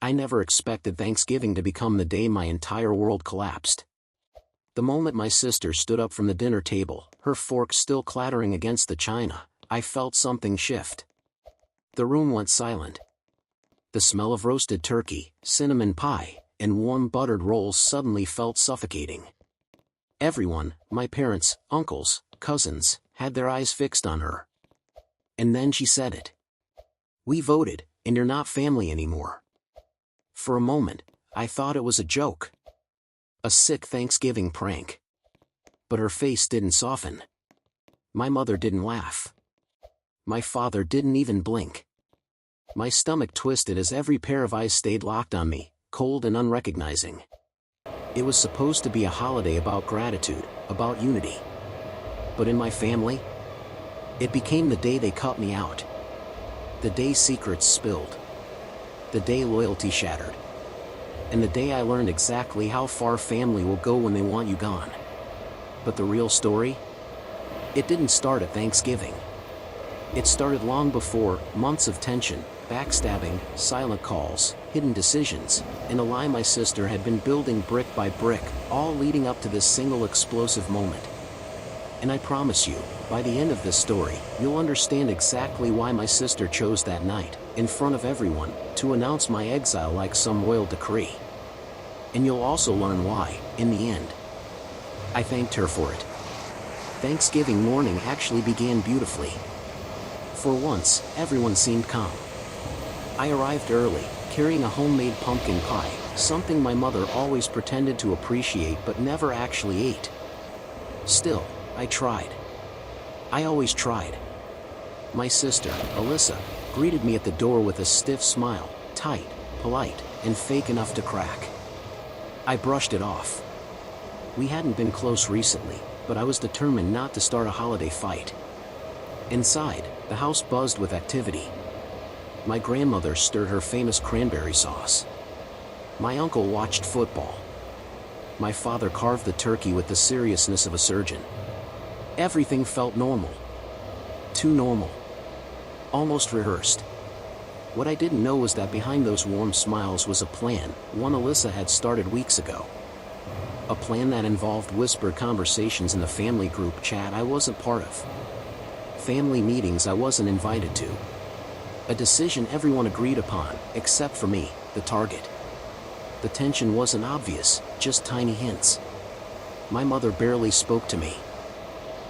I never expected Thanksgiving to become the day my entire world collapsed. The moment my sister stood up from the dinner table, her fork still clattering against the china, I felt something shift. The room went silent. The smell of roasted turkey, cinnamon pie, and warm buttered rolls suddenly felt suffocating. Everyone, my parents, uncles, cousins, had their eyes fixed on her. And then she said it. "We voted, and you're not family anymore." For a moment, I thought it was a joke. A sick Thanksgiving prank. But her face didn't soften. My mother didn't laugh. My father didn't even blink. My stomach twisted as every pair of eyes stayed locked on me, cold and unrecognizing. It was supposed to be a holiday about gratitude, about unity. But in my family, it became the day they cut me out. The day secrets spilled. The day loyalty shattered. And the day I learned exactly how far family will go when they want you gone. But the real story? It didn't start at Thanksgiving. It started long before, months of tension, backstabbing, silent calls, hidden decisions, and a lie my sister had been building brick by brick, all leading up to this single explosive moment. And I promise you, by the end of this story, you'll understand exactly why my sister chose that night, in front of everyone, to announce my exile like some royal decree. And you'll also learn why, in the end, I thanked her for it. Thanksgiving morning actually began beautifully. For once, everyone seemed calm. I arrived early, carrying a homemade pumpkin pie, something my mother always pretended to appreciate but never actually ate. Still, I tried. I always tried. My sister, Alyssa, greeted me at the door with a stiff smile, tight, polite, and fake enough to crack. I brushed it off. We hadn't been close recently, but I was determined not to start a holiday fight. Inside, the house buzzed with activity. My grandmother stirred her famous cranberry sauce. My uncle watched football. My father carved the turkey with the seriousness of a surgeon. Everything felt normal. Too normal. Almost rehearsed. What I didn't know was that behind those warm smiles was a plan, one Alyssa had started weeks ago. A plan that involved whispered conversations in the family group chat I wasn't part of. Family meetings I wasn't invited to. A decision everyone agreed upon, except for me, the target. The tension wasn't obvious, just tiny hints. My mother barely spoke to me.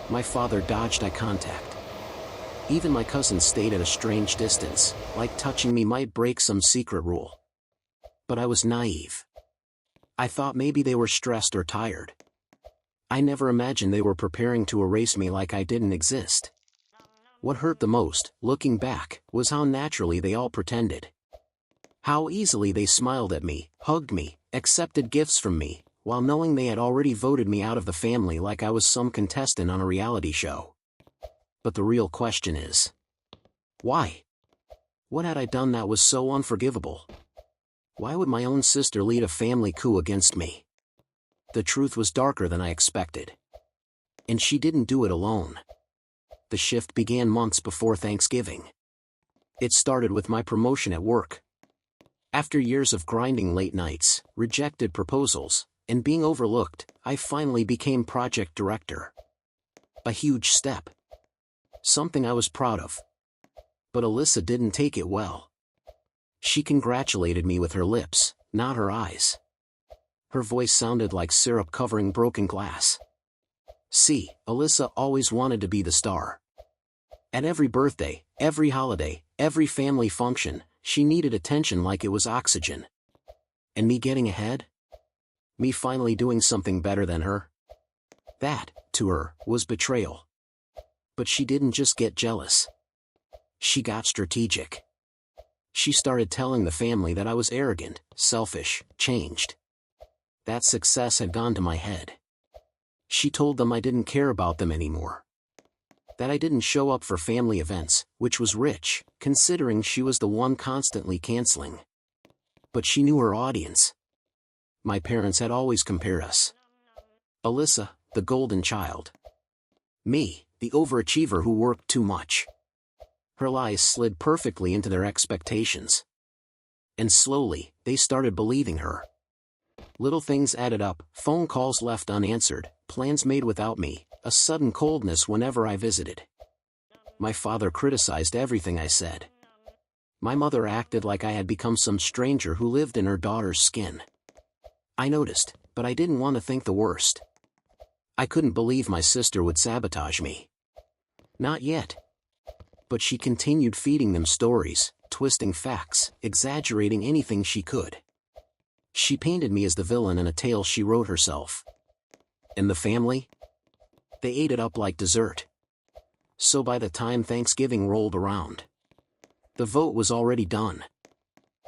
My father dodged eye contact. Even my cousins stayed at a strange distance, like touching me might break some secret rule. But I was naive. I thought maybe they were stressed or tired. I never imagined they were preparing to erase me like I didn't exist. What hurt the most, looking back, was how naturally they all pretended. How easily they smiled at me, hugged me, accepted gifts from me, while knowing they had already voted me out of the family like I was some contestant on a reality show. But the real question is, why? What had I done that was so unforgivable? Why would my own sister lead a family coup against me? The truth was darker than I expected. And she didn't do it alone. The shift began months before Thanksgiving. It started with my promotion at work. After years of grinding late nights, rejected proposals, and being overlooked, I finally became project director. A huge step. Something I was proud of. But Alyssa didn't take it well. She congratulated me with her lips, not her eyes. Her voice sounded like syrup covering broken glass. See, Alyssa always wanted to be the star. At every birthday, every holiday, every family function, she needed attention like it was oxygen. And me getting ahead? Me finally doing something better than her? That, to her, was betrayal. But she didn't just get jealous. She got strategic. She started telling the family that I was arrogant, selfish, changed. That success had gone to my head. She told them I didn't care about them anymore. That I didn't show up for family events, which was rich, considering she was the one constantly canceling. But she knew her audience. My parents had always compared us. Alyssa, the golden child. Me, the overachiever who worked too much. Her lies slid perfectly into their expectations. And slowly, they started believing her. Little things added up, phone calls left unanswered, plans made without me, a sudden coldness whenever I visited. My father criticized everything I said. My mother acted like I had become some stranger who lived in her daughter's skin. I noticed, but I didn't want to think the worst. I couldn't believe my sister would sabotage me. Not yet. But she continued feeding them stories, twisting facts, exaggerating anything she could. She painted me as the villain in a tale she wrote herself. And the family? They ate it up like dessert. So by the time Thanksgiving rolled around, the vote was already done.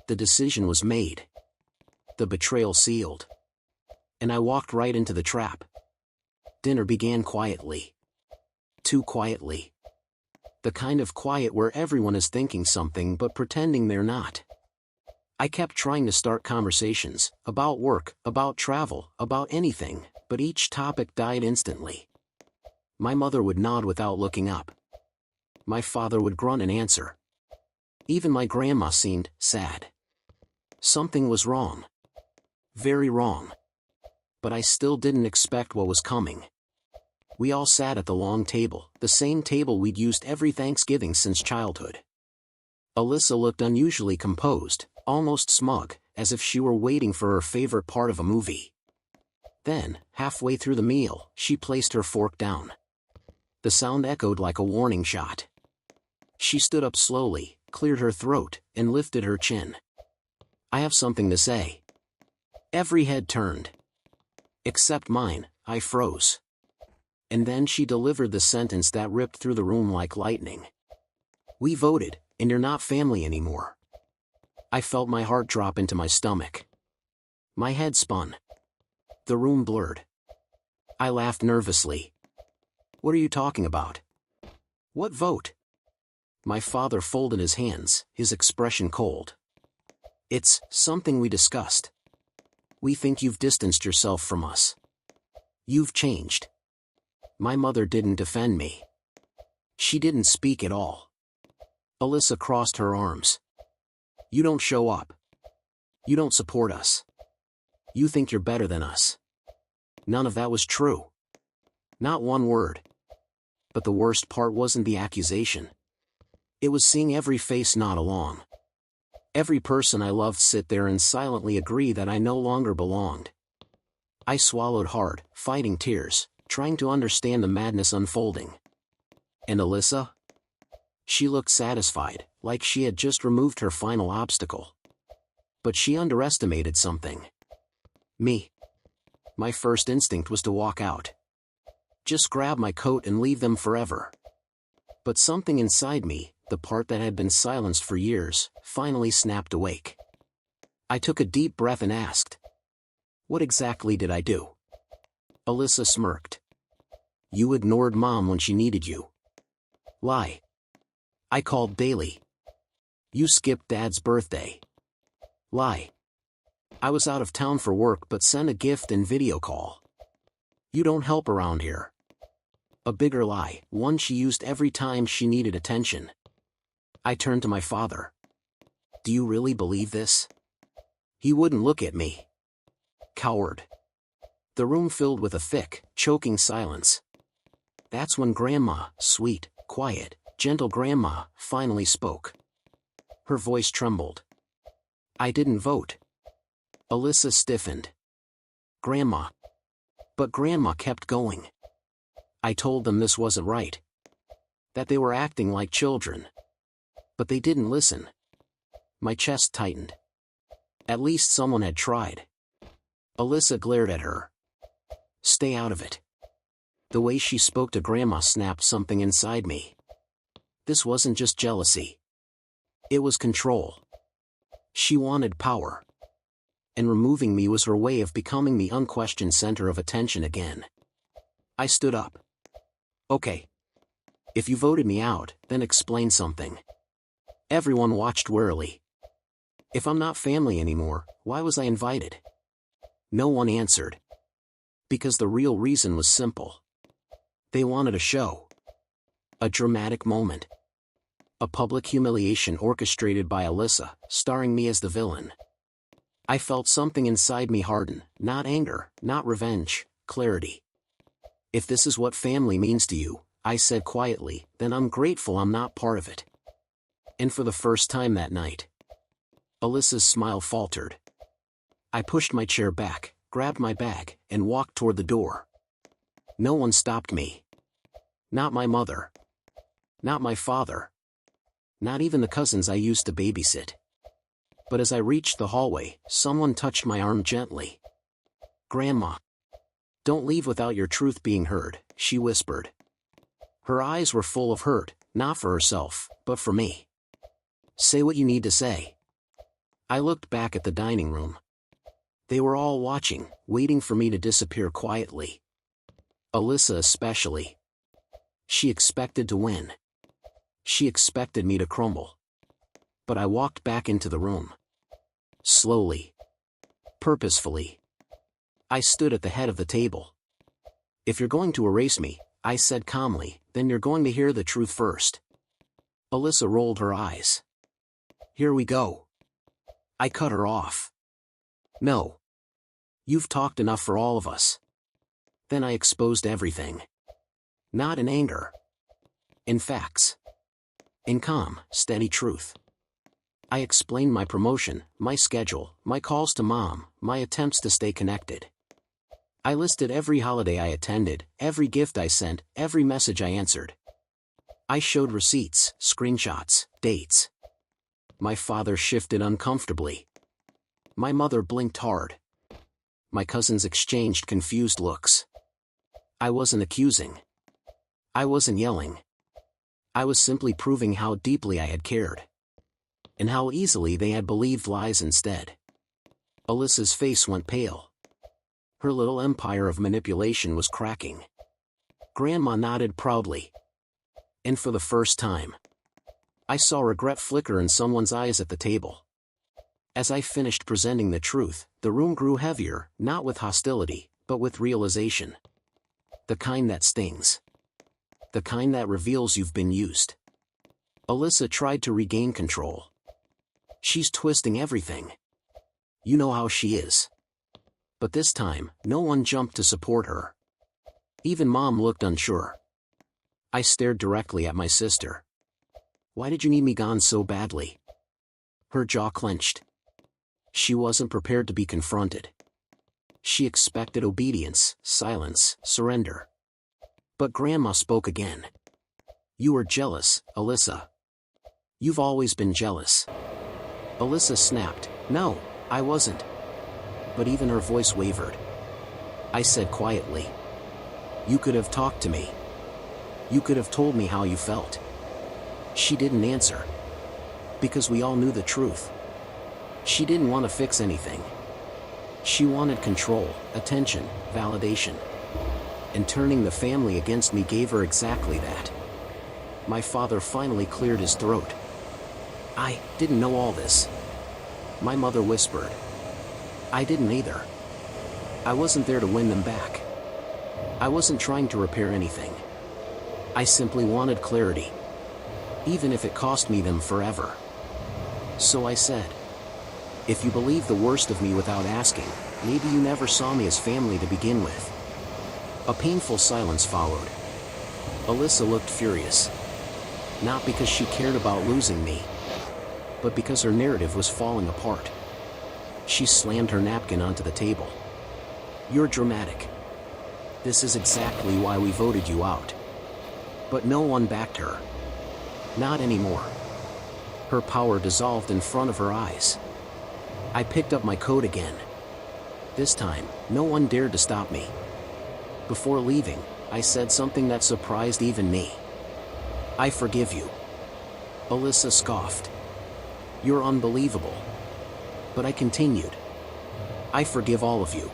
The decision was made. The betrayal sealed. And I walked right into the trap. Dinner began quietly. Too quietly. The kind of quiet where everyone is thinking something but pretending they're not. I kept trying to start conversations, about work, about travel, about anything, but each topic died instantly. My mother would nod without looking up. My father would grunt and answer. Even my grandma seemed sad. Something was wrong. Very wrong. But I still didn't expect what was coming. We all sat at the long table, the same table we'd used every Thanksgiving since childhood. Alyssa looked unusually composed, almost smug, as if she were waiting for her favorite part of a movie. Then, halfway through the meal, she placed her fork down. The sound echoed like a warning shot. She stood up slowly, cleared her throat, and lifted her chin. I have something to say. Every head turned. Except mine. I froze. And then she delivered the sentence that ripped through the room like lightning. We voted, and you're not family anymore. I felt my heart drop into my stomach. My head spun. The room blurred. I laughed nervously. What are you talking about? What vote? My father folded his hands, his expression cold. It's something we discussed. We think you've distanced yourself from us. You've changed. My mother didn't defend me. She didn't speak at all. Alyssa crossed her arms. You don't show up. You don't support us. You think you're better than us. None of that was true. Not one word. But the worst part wasn't the accusation. It was seeing every face nod along. Every person I loved sit there and silently agree that I no longer belonged. I swallowed hard, fighting tears, trying to understand the madness unfolding. And Alyssa? She looked satisfied, like she had just removed her final obstacle. But she underestimated something. Me. My first instinct was to walk out. Just grab my coat and leave them forever. But something inside me, the part that had been silenced for years, finally snapped awake. I took a deep breath and asked, what exactly did I do? Alyssa smirked. You ignored Mom when she needed you. Lie. I called daily. You skipped Dad's birthday. Lie. I was out of town for work but sent a gift and video call. You don't help around here. A bigger lie, one she used every time she needed attention. I turned to my father. Do you really believe this? He wouldn't look at me. Coward. The room filled with a thick, choking silence. That's when Grandma, sweet, quiet, gentle Grandma, finally spoke. Her voice trembled. I didn't vote. Alyssa stiffened. Grandma. But Grandma kept going. I told them this wasn't right. That they were acting like children. But they didn't listen. My chest tightened. At least someone had tried. Alyssa glared at her. Stay out of it. The way she spoke to Grandma snapped something inside me. This wasn't just jealousy. It was control. She wanted power. And removing me was her way of becoming the unquestioned center of attention again. I stood up. Okay. If you voted me out, then explain something. Everyone watched warily. If I'm not family anymore, why was I invited? No one answered. Because the real reason was simple. They wanted a show. A dramatic moment. A public humiliation orchestrated by Alyssa, starring me as the villain. I felt something inside me harden, not anger, not revenge, clarity. If this is what family means to you, I said quietly, then I'm grateful I'm not part of it. And for the first time that night, Alyssa's smile faltered. I pushed my chair back, grabbed my bag, and walked toward the door. No one stopped me. Not my mother. Not my father. Not even the cousins I used to babysit. But as I reached the hallway, someone touched my arm gently. "Grandma. Don't leave without your truth being heard," she whispered. Her eyes were full of hurt, not for herself, but for me. "Say what you need to say." I looked back at the dining room. They were all watching, waiting for me to disappear quietly. Alyssa especially. She expected to win. She expected me to crumble. But I walked back into the room. Slowly. Purposefully. I stood at the head of the table. "If you're going to erase me," I said calmly, "then you're going to hear the truth first." Alyssa rolled her eyes. "Here we go." I cut her off. "No. You've talked enough for all of us." Then I exposed everything. Not in anger. In facts. In calm, steady truth. I explained my promotion, my schedule, my calls to Mom, my attempts to stay connected. I listed every holiday I attended, every gift I sent, every message I answered. I showed receipts, screenshots, dates. My father shifted uncomfortably. My mother blinked hard. My cousins exchanged confused looks. I wasn't accusing. I wasn't yelling. I was simply proving how deeply I had cared. And how easily they had believed lies instead. Alyssa's face went pale. Her little empire of manipulation was cracking. Grandma nodded proudly. And for the first time, I saw regret flicker in someone's eyes at the table. As I finished presenting the truth, the room grew heavier, not with hostility, but with realization. The kind that stings. The kind that reveals you've been used. Alyssa tried to regain control. "She's twisting everything. You know how she is." But this time, no one jumped to support her. Even Mom looked unsure. I stared directly at my sister. "Why did you need me gone so badly?" Her jaw clenched. She wasn't prepared to be confronted. She expected obedience, silence, surrender. But Grandma spoke again. "You were jealous, Alyssa. You've always been jealous." Alyssa snapped, "No, I wasn't." But even her voice wavered. I said quietly, "You could have talked to me. You could have told me how you felt." She didn't answer. Because we all knew the truth. She didn't want to fix anything. She wanted control, attention, validation. And turning the family against me gave her exactly that. My father finally cleared his throat. "I didn't know all this." My mother whispered. "I didn't either. I wasn't there to win them back. I wasn't trying to repair anything. I simply wanted clarity. Even if it cost me them forever." So I said, "If you believe the worst of me without asking, maybe you never saw me as family to begin with." A painful silence followed. Alyssa looked furious. Not because she cared about losing me, but because her narrative was falling apart. She slammed her napkin onto the table. "You're dramatic. This is exactly why we voted you out." But no one backed her. Not anymore. Her power dissolved in front of her eyes. I picked up my coat again. This time, no one dared to stop me. Before leaving, I said something that surprised even me. "I forgive you." Alyssa scoffed. "You're unbelievable." But I continued. "I forgive all of you.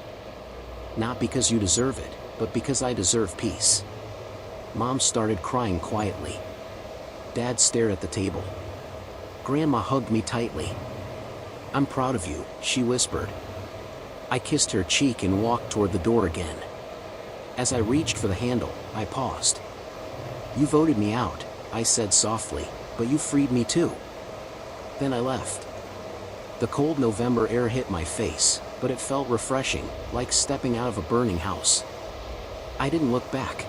Not because you deserve it, but because I deserve peace." Mom started crying quietly. Dad stared at the table. Grandma hugged me tightly. "I'm proud of you," she whispered. I kissed her cheek and walked toward the door again. As I reached for the handle, I paused. "You voted me out," I said softly, But you freed me too. Then I left. The cold November air hit my face, but it felt refreshing, like stepping out of a burning house. I didn't look back.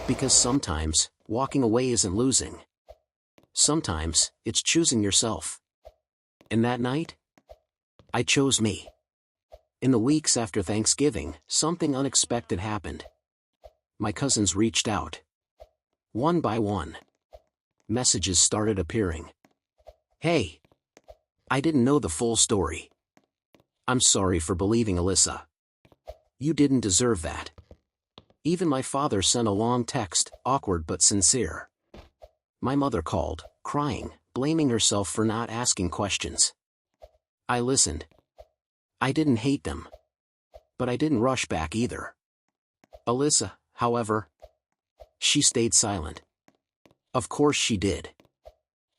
Because sometimes, walking away isn't losing. Sometimes, it's choosing yourself. And that night, I chose me. In the weeks after Thanksgiving, something unexpected happened. My cousins reached out. One by one. Messages started appearing. Hey. I didn't know the full story. I'm sorry for believing Alyssa. You didn't deserve that. Even my father sent a long text, awkward but sincere. My mother called, crying, blaming herself for not asking questions. I listened. I didn't hate them. But I didn't rush back either. Alyssa, however, she stayed silent. Of course she did.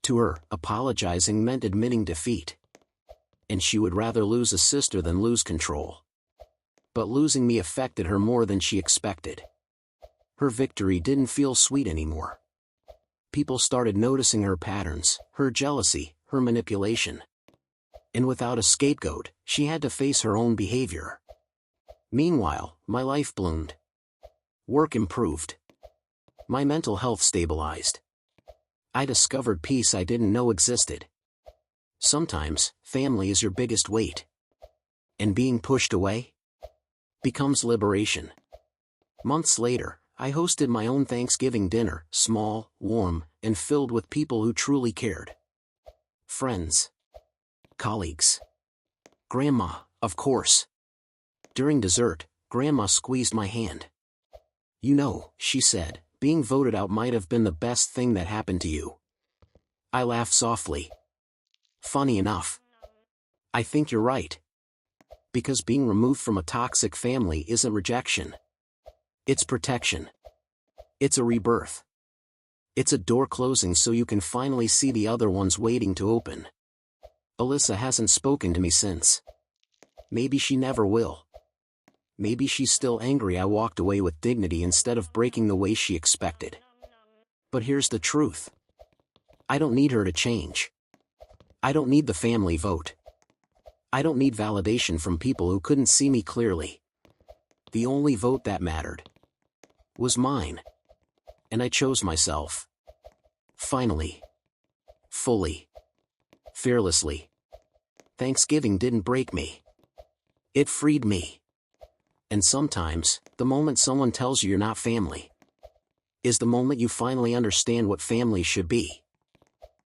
To her, apologizing meant admitting defeat. And she would rather lose a sister than lose control. But losing me affected her more than she expected. Her victory didn't feel sweet anymore. People started noticing her patterns, her jealousy, her manipulation. And without a scapegoat, she had to face her own behavior. Meanwhile, my life bloomed. Work improved. My mental health stabilized. I discovered peace I didn't know existed. Sometimes, family is your biggest weight. And being pushed away becomes liberation. Months later, I hosted my own Thanksgiving dinner, small, warm, and filled with people who truly cared. Friends. Colleagues. Grandma, of course. During dessert, Grandma squeezed my hand. You know, she said, being voted out might have been the best thing that happened to you. I laughed softly. Funny enough. I think you're right. Because being removed from a toxic family isn't rejection. It's protection. It's a rebirth. It's a door closing so you can finally see the other ones waiting to open. Alyssa hasn't spoken to me since. Maybe she never will. Maybe she's still angry I walked away with dignity instead of breaking the way she expected. But here's the truth. I don't need her to change. I don't need the family vote. I don't need validation from people who couldn't see me clearly. The only vote that mattered was mine. And I chose myself. Finally. Fully. Fearlessly. Thanksgiving didn't break me. It freed me. And sometimes, the moment someone tells you you're not family is the moment you finally understand what family should be.